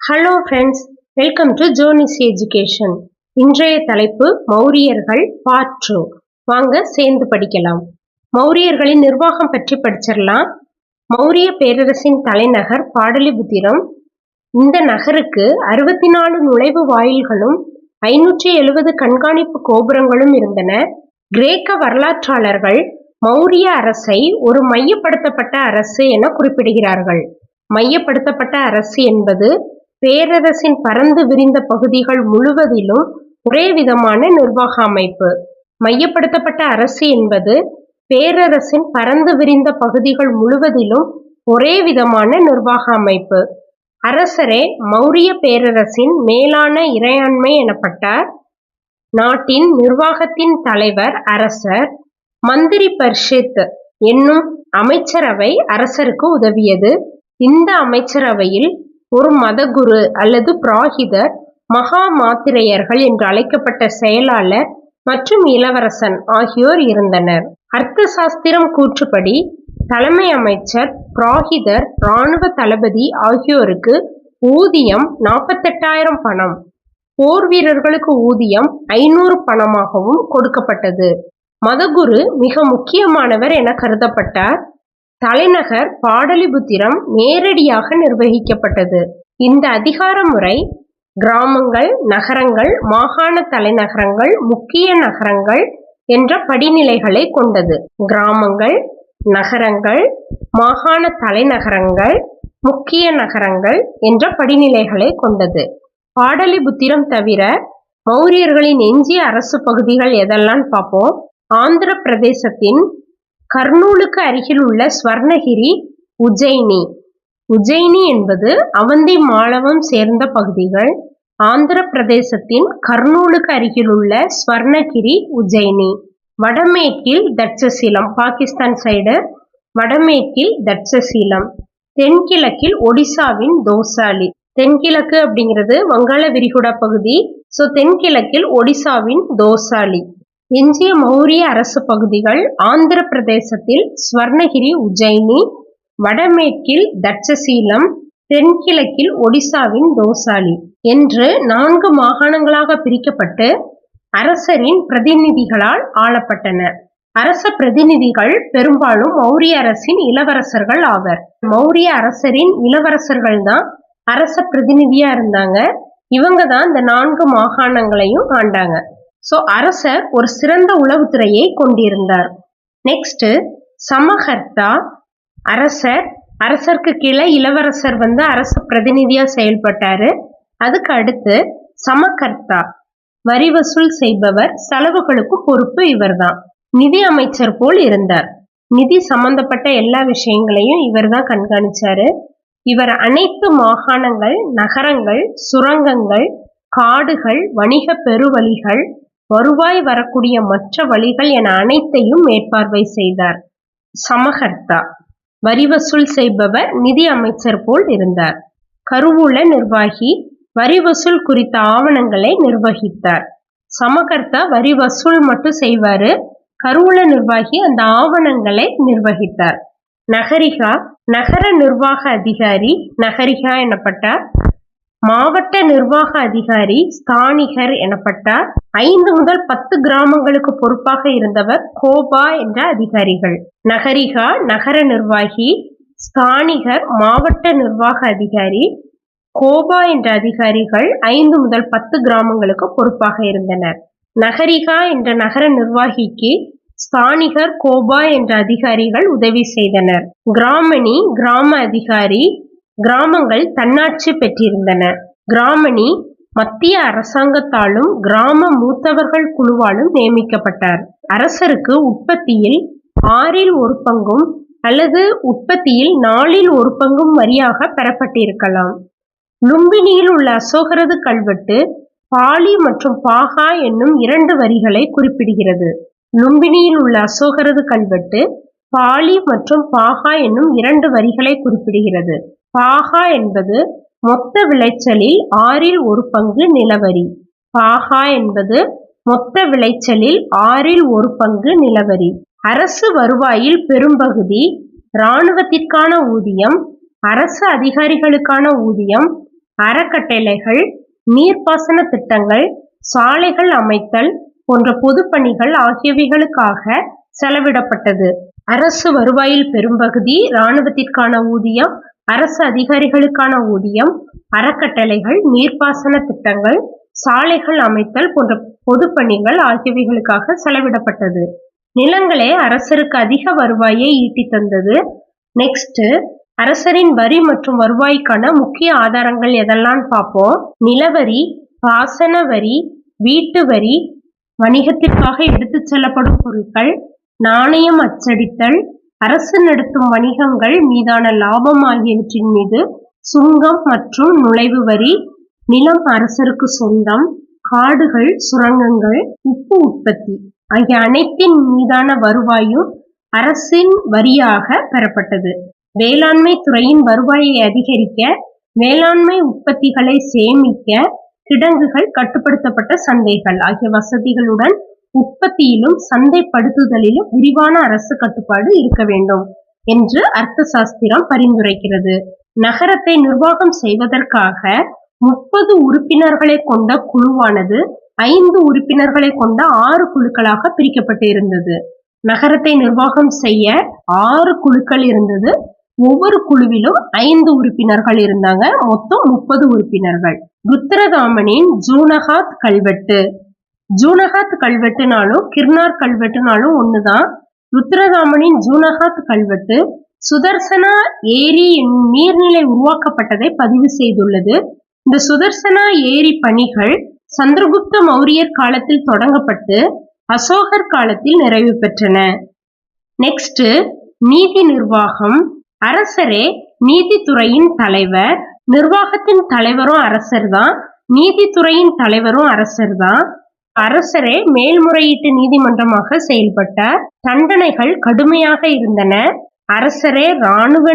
Hello friends, welcome to Joni's education. இன்றைய தலைப்பு மௌரியர்கள் part 2. வாங்க சேர்ந்து படிக்கலாம். மௌரியர்களின் நிர்வாகம் பற்றி படிச்சிடலாம். மௌரிய பேரரசின் தலைநகர் பாடலிபுத்திரம். இந்த நகருக்கு 64 நுழைவு வாயில்களும் 570 கண்காணிப்பு கோபுரங்களும் இருந்தன. கிரேக்க வரலாற்றாளர்கள் மௌரிய அரசை ஒரு மையப்படுத்தப்பட்ட அரசு என குறிப்பிடுகிறார்கள். மையப்படுத்தப்பட்ட அரசு என்பது பேரரசின் பரந்து விரிந்த பகுதிகள் முழுவதிலும் ஒரே விதமான நிர்வாக அமைப்பு. மையப்படுத்தப்பட்ட அரசு என்பது பேரரசின் பரந்து விரிந்த பகுதிகள் முழுவதிலும் ஒரே விதமான நிர்வாக அமைப்பு. அரசரே மௌரிய பேரரசின் மேலான இறையாண்மை எனப்பட்டார். நாட்டின் நிர்வாகத்தின் தலைவர் அரசர். மந்திரி பரிஷத் என்னும் அமைச்சரவை அரசருக்கு உதவியது. இந்த அமைச்சரவையில் ஒரு மதகுரு அல்லது புரோகிதர், மகா மாத்திரையர்கள் என்று அழைக்கப்பட்ட செயலாளர் மற்றும் இளவரசன் ஆகியோர் இருந்தனர். அர்த்த சாஸ்திரம் கூற்றுப்படி தலைமை அமைச்சர், புரோகிதர், இராணுவ தளபதி ஆகியோருக்கு ஊதியம் 48,000 பணம், போர் வீரர்களுக்கு ஊதியம் 500 பணமாகவும் கொடுக்கப்பட்டது. மதகுரு மிக முக்கியமானவர் என கருதப்பட்டார். தலைநகர் பாடலிபுத்திரம் நேரடியாக நிர்வகிக்கப்பட்டது. இந்த அதிகார முறை கிராமங்கள், நகரங்கள், மாகாண தலைநகரங்கள், முக்கிய நகரங்கள் என்ற படிநிலைகளை கொண்டது. கிராமங்கள், நகரங்கள், மாகாண தலைநகரங்கள், முக்கிய நகரங்கள் என்ற படிநிலைகளை கொண்டது. பாடலிபுத்திரம் தவிர மௌரியர்களின் எஞ்சிய அரசு பகுதிகள் எதெல்லாம் பார்ப்போம். ஆந்திர பிரதேசத்தின் கர்னூலுக்கு அருகில் உள்ள ஸ்வர்ணகிரி, உஜ்ஜயினி. உஜ்ஜயினி என்பது அவந்தி மாளவம் சேர்ந்த பகுதிகள். ஆந்திர பிரதேசத்தின் கர்னூலுக்கு அருகில் உள்ள ஸ்வர்ணகிரி, உஜ்ஜயினி. வடமேற்கில் தட்சசீலம், பாகிஸ்தான் சைடு. வடமேற்கில் தட்சசீலம். தென்கிழக்கில் ஒடிசாவின் தோசாலி. தென்கிழக்கு அப்படிங்கிறது வங்காள விரிகுடா பகுதி. தென்கிழக்கில் ஒடிசாவின் தோசாலி. எஞ்சிய மௌரிய அரசு பகுதிகள் ஆந்திர பிரதேசத்தில் ஸ்வர்ணகிரி, உஜ்ஜயினி, வடமேற்கில் தட்சசீலம், தென்கிழக்கில் ஒடிசாவின் தோசாலி என்று 4 மாகாணங்களாக பிரிக்கப்பட்டு அரசரின் பிரதிநிதிகளால் ஆளப்பட்டன. அரச பிரதிநிதிகள் பெரும்பாலும் மௌரிய அரசின் இளவரசர்கள் ஆவர். மௌரிய அரசரின் இளவரசர்கள் தான் அரச பிரதிநிதியா இருந்தாங்க. இவங்க தான் இந்த 4 மாகாணங்களையும் ஆண்டாங்க. அரசர் ஒரு சிறந்த உளவுத்துறையை கொண்டிருந்தார். நெக்ஸ்ட், சமகர்த்தா. அரசருக்கு கீழே இளவரசர் அரச பிரதிநிதியா செயல்பட்டாரு. அதுக்கு அடுத்து சமகர்த்தா, வரி வசூல் செய்பவர், செலவுகளுக்கு பொறுப்பு இவர்தான். நிதி அமைச்சர் போல் இருந்தார். நிதி சம்பந்தப்பட்ட எல்லா விஷயங்களையும் இவர் தான் கண்காணிச்சாரு. இவர் அனைத்து மாகாணங்கள், நகரங்கள், சுரங்கங்கள், காடுகள், வணிக பெருவழிகள், வருவாய் வரக்கூடிய மற்ற வழிகள் என அனைத்தையும் மேற்பார்வை செய்தார். சமகர்த்தா வரி வசூல் செய்பவர், நிதி அமைச்சர் போல் இருந்தார். கருவூல நிர்வாகி, வரி வசூல் குறித்த ஆவணங்களை நிர்வகித்தார். சமகர்த்தா வரி வசூல் மட்டும் செய்வாரு. கருவூல நிர்வாகி அந்த ஆவணங்களை நிர்வகித்தார். நகரிகா, நகர நிர்வாக அதிகாரி, நகரிகா எனப்பட்டார். மாவட்ட நிர்வாக அதிகாரி ஸ்தானிகர் எனப்பட்டார். 5 முதல் 10 கிராமங்களுக்கு பொறுப்பாக இருந்தவர் கோபா என்ற அதிகாரிகள். நகரிகா நகர நிர்வாகி, ஸ்தானிகர் மாவட்ட நிர்வாக அதிகாரி, கோபா என்ற அதிகாரிகள் 5 முதல் 10 கிராமங்களுக்கு பொறுப்பாக இருந்தனர். நகரிகா என்ற நகர நிர்வாகிக்கு ஸ்தானிகர், கோபா என்ற அதிகாரிகள் உதவி செய்தனர். கிராமணி கிராம அதிகாரி. கிராமங்கள் தன்னாட்சி பெற்றிருந்தன. கிராமணி மத்திய அரசாங்கத்தாலும் கிராம மூத்தவர்கள் குழுவாலும் நியமிக்கப்பட்டார். அரசருக்கு உற்பத்தியில் 6 1 பங்கும் அல்லது உற்பத்தியில் 4 1 பங்கும் வரியாக பெறப்பட்டிருக்கலாம். லும்பினியில் உள்ள அசோகரது கல்வெட்டு பாலி மற்றும் பாகா என்னும் 2 வரிகளை குறிப்பிடுகிறது. லும்பினியில் உள்ள அசோகரது கல்வெட்டு பாலி மற்றும் பாகா என்னும் 2 வரிகளை குறிப்பிடுகிறது. பாகா என்பது மொத்த விளைச்சலில் 6 1 பங்கு நிலவரி. பாகா என்பது மொத்த விளைச்சலில் 6 1 பங்கு நிலவரி. அரசு வருவாயில் பெரும்பகுதி இராணுவத்திற்கான ஊதியம், அரசு அதிகாரிகளுக்கான ஊதியம், அறக்கட்டளைகள், நீர்ப்பாசன திட்டங்கள், சாலைகள் அமைத்தல் போன்ற பொதுப்பணிகள் ஆகியவைகளுக்காக செலவிடப்பட்டது. அரசு வருவாயில் பெரும்பகுதி இராணுவத்திற்கான ஊதியம், அரசு அதிகாரிகளுக்கான ஊதியம், அறக்கட்டளைகள், நீர்ப்பாசன திட்டங்கள், சாலைகள் அமைத்தல் போன்ற பொதுப்பணிகள் ஆகியவைகளுக்காக செலவிடப்பட்டது. நிலங்களே அரசருக்கு அதிக வருவாயை ஈட்டி தந்தது. நெக்ஸ்ட், அரசரின் வரி மற்றும் வருவாய்க்கான முக்கிய ஆதாரங்கள் எதெல்லாம் பார்ப்போம். நிலவரி, பாசன வரி, வீட்டு வரி, வணிகத்திற்காக எடுத்துச் செல்லப்படும் பொருட்கள், நாணயம் அச்சடித்தல், அரசு நடத்தும் வணிகங்கள் மீதான லாபம் ஆகியவற்றின் மீது சுங்கம் மற்றும் நுழைவு வரி, நிலம் அரசருக்கு சொந்தம், காடுகள், சுரங்கங்கள், உப்பு உற்பத்தி ஆகிய அனைத்தின் மீதான வருவாயும் அரசின் வரியாக பெறப்பட்டது. வேளாண்மை துறையின் வருவாயை அதிகரிக்க, வேளாண்மை உற்பத்திகளை சேமிக்க கிடங்குகள், கட்டுப்படுத்தப்பட்ட சந்தைகள் ஆகிய வசதிகளுடன் உற்பத்தியிலும் சந்தைப்படுத்துதலிலும் விரிவான அரசு கட்டுப்பாடு இருக்க வேண்டும் என்று அர்த்த சாஸ்திரம் பரிந்துரைக்கிறது. நகரத்தை நிர்வாகம் செய்வதற்காக 30 உறுப்பினர்களை கொண்ட குழுவானது 5 உறுப்பினர்களை கொண்ட 6 குழுக்களாக பிரிக்கப்பட்டு இருந்தது. நகரத்தை நிர்வாகம் செய்ய 6 குழுக்கள் இருந்தது. ஒவ்வொரு குழுவிலும் 5 உறுப்பினர்கள் இருந்தாங்க. மொத்தம் 30 உறுப்பினர்கள். ருத்ரதாமனின் ஜூனகாத் கல்வெட்டு. ஜூனகாத் கல்வெட்டுனாலும் கிர்னார் கல்வெட்டுனாலும் ஒண்ணுதான். ருத்ரதாமனின் ஜூனகாத் கல்வெட்டு சுதர்சனா ஏரி என்னும் நீர்நிலை உருவாக்கப்பட்டதை பதிவு செய்துள்ளது. இந்த சுதர்சனா ஏரி பணிகள் சந்திரகுப்த மௌரியர் காலத்தில் தொடங்கப்பட்டு அசோகர் காலத்தில் நிறைவு பெற்றன. நெக்ஸ்ட், நீதி நிர்வாகம். அரசரே நீதித்துறையின் தலைவர். நிர்வாகத்தின் தலைவரும் அரசர் தான், நீதித்துறையின் தலைவரும் அரசர் தான். அரசரே மேல்முறையீட்டு நீதிமன்றமாக செயல்பட்டார். தண்டனைகள் கடுமையாக இருந்தன. அரசரே இராணுவ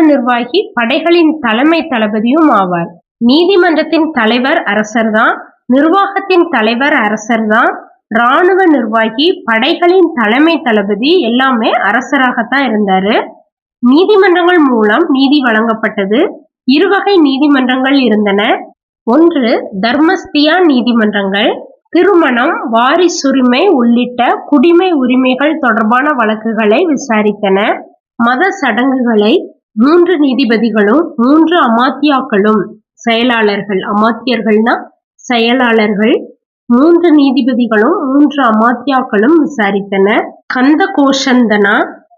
நிர்வாகி, படைகளின் தலைமை தளபதியும் ஆவார். நீதிமன்றத்தின் தலைவர் அரசர் தான், நிர்வாகத்தின் தலைவர் அரசர் தான், இராணுவ நிர்வாகி, படைகளின் தலைமை தளபதி எல்லாமே அரசராகத்தான் இருந்தாரு. நீதிமன்றங்கள் மூலம் நீதி வழங்கப்பட்டது. இருவகை நீதிமன்றங்கள் இருந்தன. ஒன்று தர்மஸ்தியா நீதிமன்றங்கள், திருமணம், வாரிசுரிமை உள்ளிட்ட குடிமை உரிமைகள் தொடர்பான வழக்குகளை விசாரித்தன. மத சடங்குகளை 3 நீதிபதிகளும் 3 அமாத்தியாக்களும், செயலாளர்கள், அமாத்தியர்கள்னா செயலாளர்கள், 3 நீதிபதிகளும் 3 அமாத்தியாக்களும் விசாரித்தன.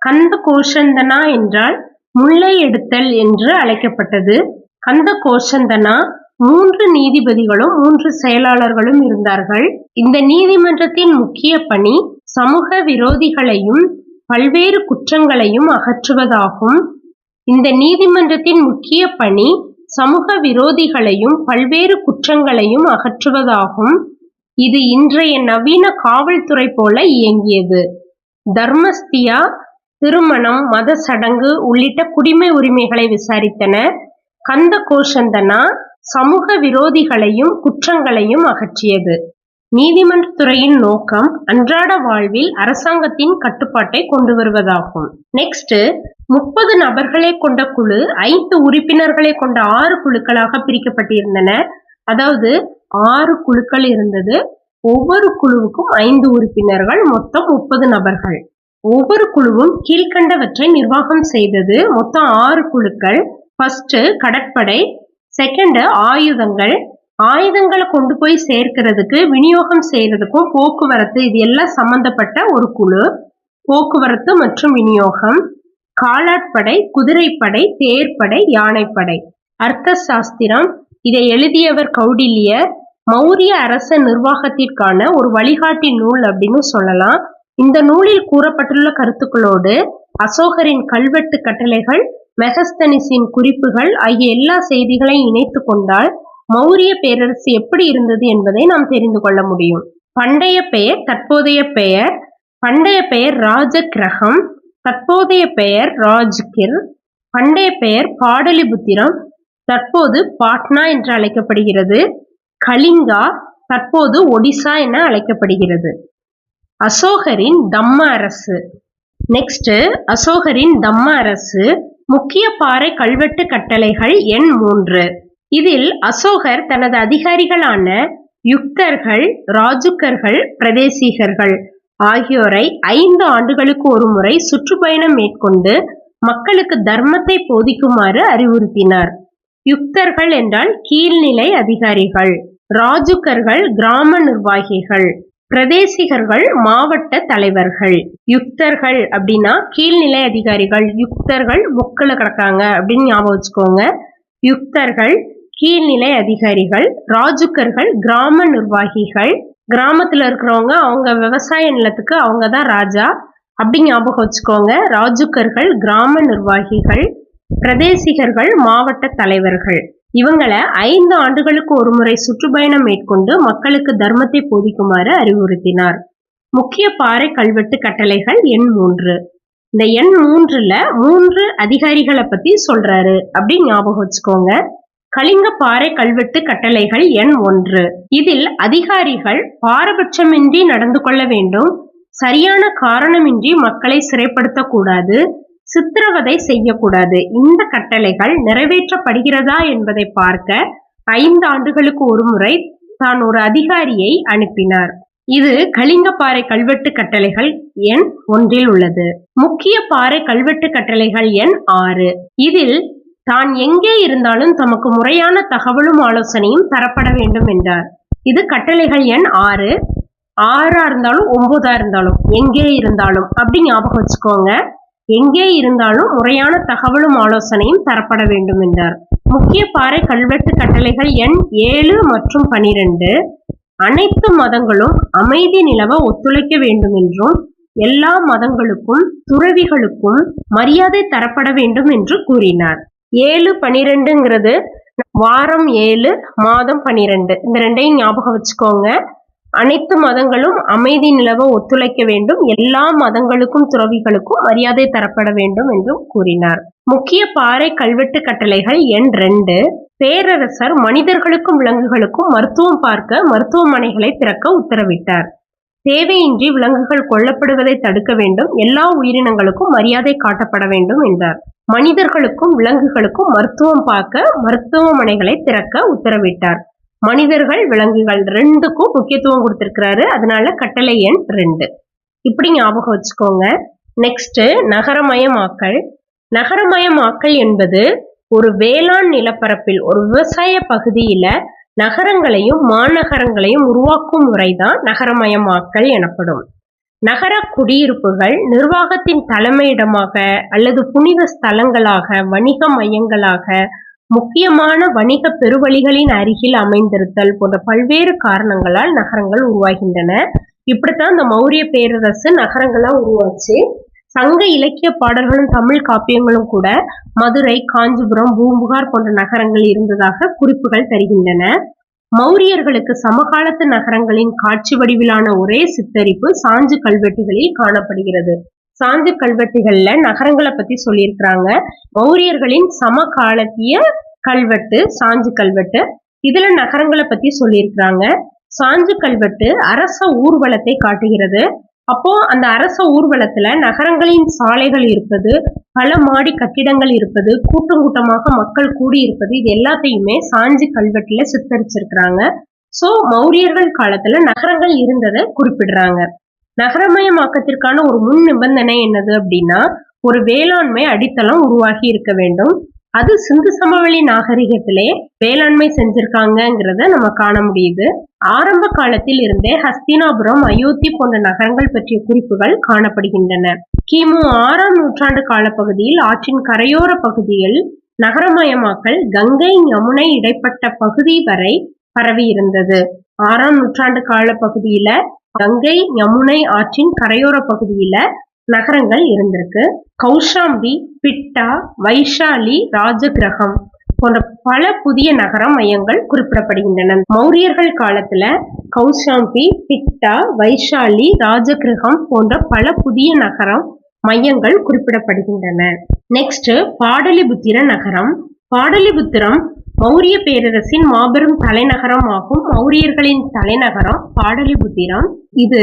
கந்த கோஷந்தனா என்றால் முல்லை எடுத்தல் என்று அழைக்கப்பட்டது. கந்த கோஷந்தனா 3 நீதிபதிகளும் 3 செயலாளர்களும் இருந்தார்கள். இந்த நீதிமன்றத்தின் முக்கிய பணி சமூக விரோதிகளையும் பல்வேறு குற்றங்களையும் அகற்றுவதாகும். இந்த நீதிமன்றத்தின் முக்கிய பணி சமூக விரோதிகளையும் பல்வேறு குற்றங்களையும் அகற்றுவதாகும். இது இன்றைய நவீன காவல்துறை போல இயங்கியது. தர்மஸ்தியா திருமணம், மத சடங்கு உள்ளிட்ட குடிமை உரிமைகளை விசாரித்தன. கந்த கோஷந்தனா சமூக விரோதிகளையும் குற்றங்களையும் அகற்றியது. நீதிமன்ற துறையின் நோக்கம் அன்றாட வாழ்வில் அரசாங்கத்தின் கட்டுப்பாட்டை கொண்டு வருவதாகும். நெக்ஸ்ட், 30 நபர்களை கொண்ட குழு 5 உறுப்பினர்களை கொண்ட 6 குழுக்களாக பிரிக்கப்பட்டிருந்தன. அதாவது 6 குழுக்கள் இருந்தது. ஒவ்வொரு குழுவுக்கும் 5 உறுப்பினர்கள், மொத்தம் 30 நபர்கள். ஒவ்வொரு குழுவும் கீழ்கண்டவற்றை நிர்வாகம் செய்தது. மொத்தம் 6 குழுக்கள். ஃபர்ஸ்ட் கடற்படை, செகண்ட் ஆயுதங்களை கொண்டு போய் சேர்க்கிறதுக்கு, விநியோகம் செய்யறதுக்கும் போக்குவரத்து, இது எல்லாம் சம்பந்தப்பட்ட ஒரு குழு. போக்குவரத்து மற்றும் விநியோகம். காலாட்படை, குதிரைப்படை, தேர்ப்படை, யானைப்படை. அர்த்த சாஸ்திரம். இதை எழுதியவர் கௌடில்யர். மௌரிய அரச நிர்வாகத்திற்கான ஒரு வழிகாட்டி நூல் அப்படின்னு சொல்லலாம். இந்த நூலில் கூறப்பட்டுள்ள கருத்துக்களோடு அசோகரின் கல்வெட்டு கட்டளைகள், மெகஸ்தனிஸின் குறிப்புகள் ஆகிய எல்லா செய்திகளையும் இணைத்து கொண்டால் மௌரிய பேரரசு எப்படி இருந்தது என்பதை நாம் தெரிந்து கொள்ள முடியும். பண்டைய பெயர், தற்போதைய பெயர். பண்டைய பெயர் ராஜகிரகம், தற்போதைய பெயர் ராஜ்கிர். பண்டைய பெயர் பாடலிபுத்திரம், தற்போது பாட்னா என்று அழைக்கப்படுகிறது. கலிங்கா, தற்போது ஒடிசா என அழைக்கப்படுகிறது. அசோகரின் தம்ம அரசு. நெக்ஸ்ட், அசோகரின் தம்ம அரசு முக்கிய பாறை கல்வெட்டு கட்டளைகள் எண் 3. இதில் அசோகர் தனது அதிகாரிகளான யுக்தர்கள், ராஜுக்கர்கள், பிரதேசிகர்கள் ஆகியோரை 5 ஆண்டுகளுக்கு ஒரு முறை சுற்றுப்பயணம் மேற்கொண்டு மக்களுக்கு தர்மத்தை போதிக்குமாறு அறிவுறுத்தினார். யுக்தர்கள் என்றால் கீழ்நிலை அதிகாரிகள், ராஜுக்கர்கள் கிராம நிர்வாகிகள், பிரதேசிகர்கள் மாவட்ட தலைவர்கள். யுக்தர்கள் அப்படின்னா கீழ்நிலை அதிகாரிகள், யுக்தர்கள் முக்கில் கிடக்காங்க அப்படின்னு ஞாபகம் வச்சுக்கோங்க. யுக்தர்கள் கீழ்நிலை அதிகாரிகள், ராஜுக்கர்கள் கிராம நிர்வாகிகள், கிராமத்துல இருக்கிறவங்க அவங்க விவசாய நிலத்துக்கு அவங்க தான் ராஜா அப்படி ஞாபகம் வச்சுக்கோங்க. ராஜுக்கர்கள் கிராம நிர்வாகிகள், பிரதேசிகர்கள் மாவட்ட தலைவர்கள். இவங்களை 5 ஆண்டுகளுக்கு ஒரு முறை சுற்றுப்பயணம் மேற்கொண்டு மக்களுக்கு தர்மத்தை போதிக்குமாறு அறிவுறுத்தினார். முக்கிய பாறை கல்வெட்டு கட்டளைகள் எண் 3. இந்த எண் 3ல 3 அதிகாரிகளை பத்தி சொல்றாரு அப்படி ஞாபகம் வச்சுக்கோங்க. கலிங்க பாறை கல்வெட்டு கட்டளைகள் எண் 1. இதில் அதிகாரிகள் பாரபட்சமின்றி நடந்து கொள்ள வேண்டும், சரியான காரணமின்றி மக்களை சிறைப்படுத்தக்கூடாது, சித்திரவதை செய்யக்கூடாது. இந்த கட்டளைகள் நிறைவேற்றப்படுகிறதா என்பதை பார்க்க 5 ஆண்டுகளுக்கு ஒரு முறை தான் ஒரு அதிகாரியை அனுப்பினார். இது கலிங்க பாறை கல்வெட்டு கட்டளைகள் எண் 1 உள்ளது. முக்கிய பாறை கல்வெட்டு கட்டளைகள் எண் 6. இதில் தான் எங்கே இருந்தாலும் தமக்கு முறையான தகவலும் ஆலோசனையும் தரப்பட வேண்டும் என்றார். இது கட்டளைகள் எண் 6. 6 இருந்தாலும் 9 இருந்தாலும் எங்கே இருந்தாலும் அப்படி ஞாபகம் வச்சுக்கோங்க. எங்கே இருந்தாலும் முறையான தகவலும் ஆலோசனையும் தரப்பட வேண்டும் என்றார். முக்கிய பாறை கல்வெட்டு கட்டளைகள் எண் 7 மற்றும் 12. அனைத்து மதங்களும் அமைதி நிலவ ஒத்துழைக்க வேண்டும் என்றும் எல்லா மதங்களுக்கும் துறவிகளுக்கும் மரியாதை தரப்பட வேண்டும் என்று கூறினார். 7-12ங்கிறது வாரம் 7 மாதம் 12. இந்த ரெண்டையும் ஞாபகம் வச்சுக்கோங்க. அனைத்து மதங்களும் அமைதி நிலவ ஒத்துழைக்க வேண்டும், எல்லா மதங்களுக்கும் துறவிகளுக்கும் மரியாதை தரப்பட வேண்டும் என்றும் கூறினார். முக்கிய பாறை கல்வெட்டு கட்டளைகள் எண் 2. பேரரசர் மனிதர்களுக்கும் விலங்குகளுக்கும் மருத்துவம் பார்க்க மருத்துவமனைகளை திறக்க உத்தரவிட்டார். தேவையின்றி விலங்குகள் கொல்லப்படுவதை தடுக்க வேண்டும், எல்லா உயிரினங்களுக்கும் மரியாதை காட்டப்பட வேண்டும் என்றார். மனிதர்களுக்கும் விலங்குகளுக்கும் மருத்துவம் பார்க்க மருத்துவமனைகளை திறக்க உத்தரவிட்டார். மனிதர்கள் விலங்குகள் 2க்கும் முக்கியத்துவம் கொடுத்திருக்கிறாரு. அதனால கட்டளை எண் 2 இப்படி ஞாபகம் வச்சுக்கோங்க. நெக்ஸ்ட் நகரமயமாக்கல். நகரமயமாக்கல் என்பது ஒரு வேளாண் நிலப்பரப்பில் ஒரு விவசாய பகுதியில நகரங்களையும் மாநகரங்களையும் உருவாக்கும் முறைதான் நகரமயமாக்கல் எனப்படும். நகர குடியிருப்புகள் நிர்வாகத்தின் தலைமையிடமாக அல்லது புனித ஸ்தலங்களாக, வணிக மையங்களாக, முக்கியமான வணிக பெருவழிகளின் அருகில் அமைந்திருத்தல் போன்ற பல்வேறு காரணங்களால் நகரங்கள் உருவாகின்றன. இப்படித்தான் இந்த மௌரிய பேரரசு நகரங்களா உருவாச்சு. சங்க இலக்கிய பாடல்களும் தமிழ் காப்பியங்களும் கூட மதுரை, காஞ்சிபுரம், பூம்புகார் போன்ற நகரங்கள் இருந்ததாக குறிப்புகள் தருகின்றன. மௌரியர்களுக்கு சமகாலத்து நகரங்களின் காட்சி வடிவிலான ஒரே சித்தரிப்பு சாஞ்சு கல்வெட்டுகளில் காணப்படுகிறது. சாஞ்சு கல்வெட்டுகள்ல நகரங்களை பத்தி சொல்லியிருக்கிறாங்க. மௌரியர்களின் சமகாலத்திய கல்வெட்டு சாஞ்சு கல்வெட்டு, இதுல நகரங்களை பத்தி சொல்லியிருக்கிறாங்க. சாஞ்சு கல்வெட்டு அரச ஊர்வலத்தை காட்டுகிறது. அப்போ அந்த அரச ஊர்வலத்துல நகரங்களின் சாலைகள் இருப்பது, பல மாடி கட்டிடங்கள் இருப்பது, கூட்டம் கூட்டமாக மக்கள் கூடி இருப்பது, இது எல்லாத்தையுமே சாஞ்சு கல்வெட்டுல சித்தரிச்சிருக்கிறாங்க. சோ மௌரியர்கள் காலத்துல நகரங்கள் இருந்ததை குறிப்பிடுறாங்க. நகரமயமாக்கத்திற்கான ஒரு முன் நிபந்தனை என்னது அப்படின்னா, ஒரு வேளாண்மை அடித்தளம் உருவாகி இருக்க வேண்டும். அது சிந்து சமவெளி நாகரிகத்திலே வேளாண்மை செஞ்சிருக்காங்கிறத நம்ம காண முடியுது. ஆரம்ப காலத்தில் இருந்தே ஹஸ்தினாபுரம், அயோத்தி போன்ற நகரங்கள் பற்றிய குறிப்புகள் காணப்படுகின்றன. கிமு 6ஆம் நூற்றாண்டு காலப்பகுதியில் ஆற்றின் கரையோர பகுதியில் நகரமயமாக்கல் கங்கை யமுனை இடைப்பட்ட பகுதி வரை பரவி இருந்தது. 6ஆம் நூற்றாண்டு காலப்பகுதியில கங்கை யமுனை ஆற்றின் கரையோர பகுதியில நகரங்கள் இருந்திருக்கு. கௌஷாம்பி, பிட்டா, வைஷாலி, ராஜகிரகம் போன்ற பல புதிய நகர மையங்கள் குறிப்பிடப்படுகின்றன. மௌரியர்கள் காலத்துல கௌஷாம்பி, பிட்டா, வைஷாலி, ராஜகிரகம் போன்ற பல புதிய நகரம் மையங்கள் குறிப்பிடப்படுகின்றன. நெக்ஸ்ட் பாடலிபுத்திர நகரம். பாடலிபுத்திரம் மௌரிய பேரரசின் மாபெரும் தலைநகரம் ஆகும். மௌரியர்களின் தலைநகரம் பாடலிபுத்திரம். இது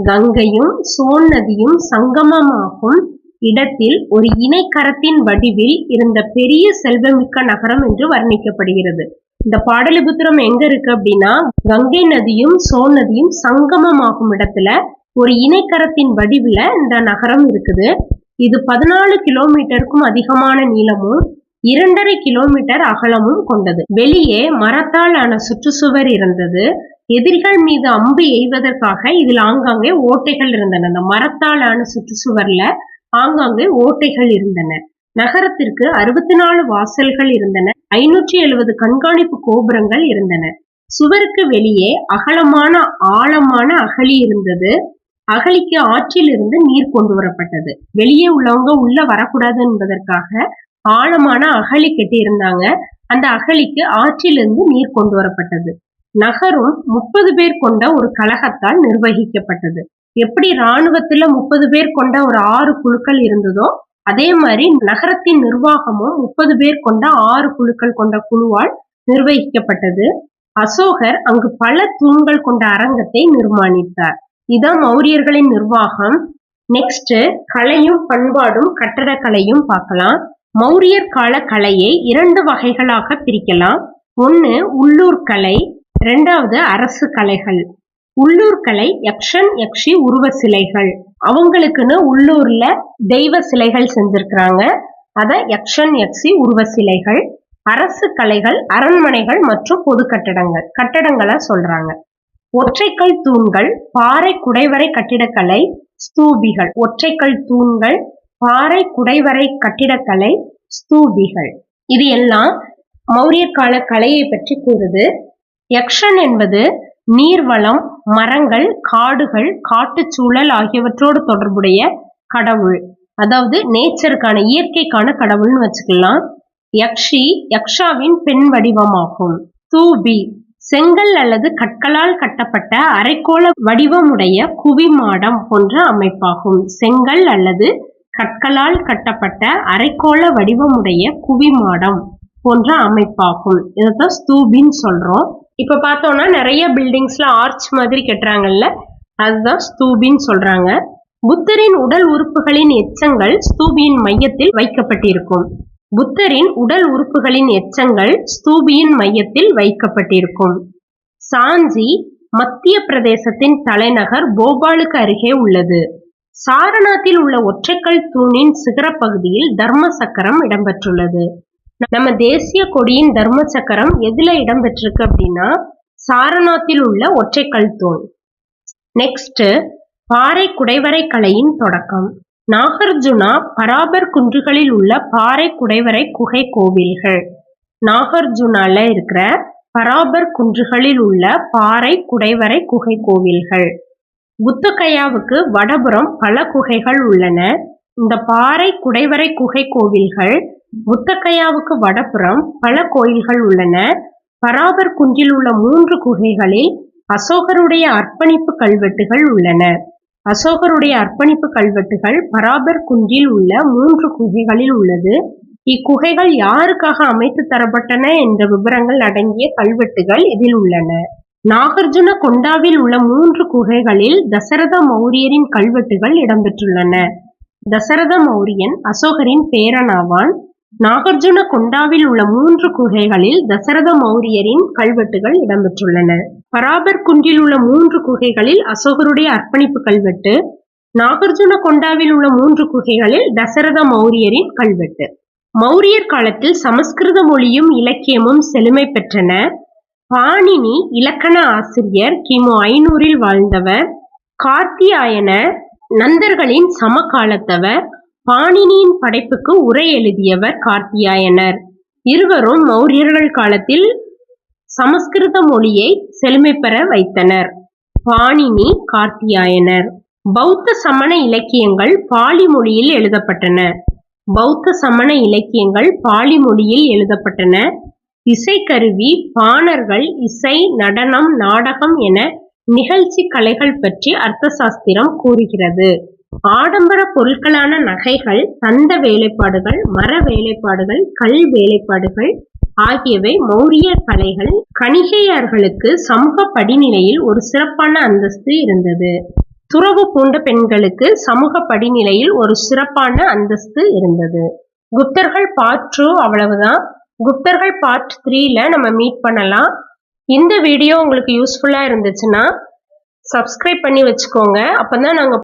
கங்கையும் சோன் நதியும் சங்கமமாகும் இடத்தில் ஒரு இணைக்கரத்தின் வடிவில் இருந்த பெரிய செல்வமிக்க நகரம் என்று வர்ணிக்கப்படுகிறது. இந்த பாடலிபுத்திரம் எங்க இருக்கு அப்படின்னா, கங்கை நதியும் சோன் நதியும் சங்கமமாகும் இடத்துல ஒரு இணைக்கரத்தின் வடிவுல இந்த நகரம் இருக்குது. இது 14 கிலோமீட்டருக்கும் அதிகமான நீளமும் 2.5 கிலோமீட்டர் அகலமும் கொண்டது. வெளியே மரத்தால் ஆன சுற்றுச்சுவர் இருந்தது. எதிரிகள் மீது அம்பு எய்வதற்காக இதில் ஆங்காங்கே ஓட்டைகள் இருந்தன. அந்த மரத்தால் ஆன சுற்றுச்சுவர்ல ஆங்காங்கே ஓட்டைகள் இருந்தன. நகரத்திற்கு 64 வாசல்கள் இருந்தன. 570 கண்காணிப்பு கோபுரங்கள் இருந்தன. சுவருக்கு வெளியே அகலமான ஆழமான அகழி இருந்தது. அகழிக்கு ஆற்றில் இருந்து நீர் கொண்டு வரப்பட்டது. வெளியே உள்ளவங்க உள்ள வரக்கூடாது என்பதற்காக ஆழமான அகழி கட்டி இருந்தாங்க. அந்த அகழிக்கு ஆற்றிலிருந்து நீர் கொண்டு வரப்பட்டது. நகரம் 30 பேர் கொண்ட ஒரு கழகத்தால் நிர்வகிக்கப்பட்டது. எப்படி இராணுவத்துல 30 பேர் கொண்ட ஒரு 6 குழுக்கள் இருந்ததோ அதே மாதிரி நகரத்தின் நிர்வாகமும் 30 பேர் கொண்ட 6 குழுக்கள் கொண்ட குழுவால் நிர்வகிக்கப்பட்டது. அசோகர் அங்கு பல தூண்கள் கொண்ட அரங்கத்தை நிர்மாணித்தார். இதான் மௌரியர்களின் நிர்வாகம். நெக்ஸ்ட் கலையும் பண்பாடும் கட்டடக்கலையும் பார்க்கலாம். மௌரியர் கால கலையை 2 வகைகளாக பிரிக்கலாம். ஒன்னு உள்ளூர் கலை, 2வது அரசு கலைகள். உள்ளூர் கலை யக்ஷன் யக்ஷி உருவ சிலைகள். அவங்களுக்குன்னு உள்ளூர்ல தெய்வ சிலைகள் செஞ்சிருக்கிறாங்க. அத யக்ஷன் யக்ஷி உருவ சிலைகள். அரசு கலைகள் அரண்மனைகள் மற்றும் பொது கட்டடங்களை சொல்றாங்க. ஒற்றைக்கல் தூண்கள், பாறை குடைவரை கட்டிடக்கலை, ஸ்தூபிகள். ஒற்றைக்கல் தூண்கள், பாறை குடைவரை கட்டிடக்கலை, ஸ்தூபிகள். இது எல்லாம் மௌரியர் கால கலையை பற்றி கூறுது. யக்ஷன் என்பது நீர்வளம், மரங்கள், காடுகள், காட்டுச்சூழல் ஆகியவற்றோடு தொடர்புடைய கடவுள். அதாவது நேச்சருக்கான இயற்கைக்கான கடவுள்னு வச்சுக்கலாம். யக்ஷி யக்ஷாவின் பெண் வடிவமாகும். தூபி செங்கல் அல்லது கற்களால் கட்டப்பட்ட அரைக்கோள வடிவமுடைய குவிமாடம் போன்ற அமைப்பாகும். செங்கல் அல்லது கற்களால் கட்டப்பட்ட அரைக்கோள வடிவமுடைய குவிமாடம் போன்ற அமைப்பாகும். இதைத்தான் ஸ்தூபின்னு சொல்றோம். இப்ப பார்த்தோம்னா நிறைய பில்டிங்ஸ்ல ஆர்ச் மாதிரி கட்டுறாங்கல்ல, அதுதான் ஸ்தூபின்னு சொல்றாங்க. புத்தரின் உடல் உறுப்புகளின் எச்சங்கள் ஸ்தூபியின் மையத்தில் வைக்கப்பட்டிருக்கும். புத்தரின் உடல் உறுப்புகளின் எச்சங்கள் ஸ்தூபியின் மையத்தில் வைக்கப்பட்டிருக்கும். சாஞ்சி மத்திய பிரதேசத்தின் தலைநகர் போபாலுக்கு அருகே உள்ளது. சாரநாத்தில் உள்ள ஒற்றைக்கல் தூணின் சிகர பகுதியில் தர்ம சக்கரம் இடம்பெற்றுள்ளது. நம்ம தேசிய கொடியின் தர்ம சக்கரம் எதுல இடம்பெற்றிருக்கு அப்படின்னா சாரநாத்தில் உள்ள ஒற்றைக்கல் தூண். நெக்ஸ்ட் பாறை குடைவரை கலையின் தொடக்கம். நாகார்ஜுனா பராபர் குன்றுகளில் உள்ள பாறை குடைவரை குகை கோவில்கள். நாகார்ஜுனால இருக்கிற பராபர் குன்றுகளில் உள்ள பாறை குடைவரை குகை கோவில்கள். புத்தகயாவுக்கு வடபுறம் பல குகைகள் உள்ளன. இந்த பாறை குடைவரை குகை கோவில்கள் புத்தகயாவுக்கு வடபுறம் பல கோயில்கள் உள்ளன. பராபர் குன்றில் உள்ள 3 குகைகளில் அசோகருடைய அர்ப்பணிப்பு கல்வெட்டுகள் உள்ளன. அசோகருடைய அர்ப்பணிப்பு கல்வெட்டுகள் பராபர் குன்றில் உள்ள 3 குகைகளில் உள்ளது. இக்குகைகள் யாருக்காக அமைத்து தரப்பட்டன என்ற விவரங்கள் அடங்கிய கல்வெட்டுகள் இதில் உள்ளன. நாகார்ஜுன கொண்டாவில் உள்ள 3 குகைகளில் தசரத மௌரியரின் கல்வெட்டுகள் இடம்பெற்றுள்ளன. தசரத மௌரியன் அசோகரின் பேரனாவான். நாகார்ஜுன கொண்டாவில் உள்ள 3 குகைகளில் தசரத மௌரியரின் கல்வெட்டுகள் இடம்பெற்றுள்ளன. பராபர் குன்றில் உள்ள 3 குகைகளில் அசோகருடைய அர்ப்பணிப்பு கல்வெட்டு. நாகார்ஜுன கொண்டாவில் உள்ள 3 குகைகளில் தசரத மௌரியரின் கல்வெட்டு. மௌரியர் காலத்தில் சமஸ்கிருத மொழியும் இலக்கியமும் செழுமை பெற்றன. பாணினி இலக்கண ஆசிரியர் கிமு 500 வாழ்ந்தவர். கார்த்தியாயனர் நந்தர்களின் சமகாலத்தவர். பாணினியின் படைப்புக்கு உரை எழுதியவர் கார்த்தியாயனர். இருவரும் மௌரியர்கள் காலத்தில் சமஸ்கிருத மொழியை செழுமை பெற வைத்தனர். பாணினி, கார்த்தியாயனர். பௌத்த சமண இலக்கியங்கள் பாலி மொழியில் எழுதப்பட்டன. பௌத்த சமண இலக்கியங்கள் பாலி மொழியில் எழுதப்பட்டன. இசைக்கருவி, பாணர்கள், இசை, நடனம், நாடகம் என நிகழ்ச்சி கலைகள் பற்றி அர்த்த சாஸ்திரம் கூறுகிறது. ஆடம்பர பொருட்களான நகைகள், தந்த வேலைப்பாடுகள், மர வேலைப்பாடுகள், கல் வேலைப்பாடுகள் ஆகியவை மௌரிய கலைகள். கணிகையர்களுக்கு சமூக படிநிலையில் ஒரு சிறப்பான அந்தஸ்து இருந்தது. துறவு பூண்ட பெண்களுக்கு சமூக படிநிலையில் ஒரு சிறப்பான அந்தஸ்து இருந்தது. குப்தர்கள் பார்ட் 2 அவ்வளவுதான். குப்தர்கள் பார்ட் 3ல நம்ம மீட் பண்ணலாம். இந்த வீடியோ உங்களுக்கு யூஸ்ஃபுல்லா இருந்துச்சுன்னா சப்ஸ்கிரைப் பண்ணி வச்சுக்கோங்க. அப்பதான் நாங்க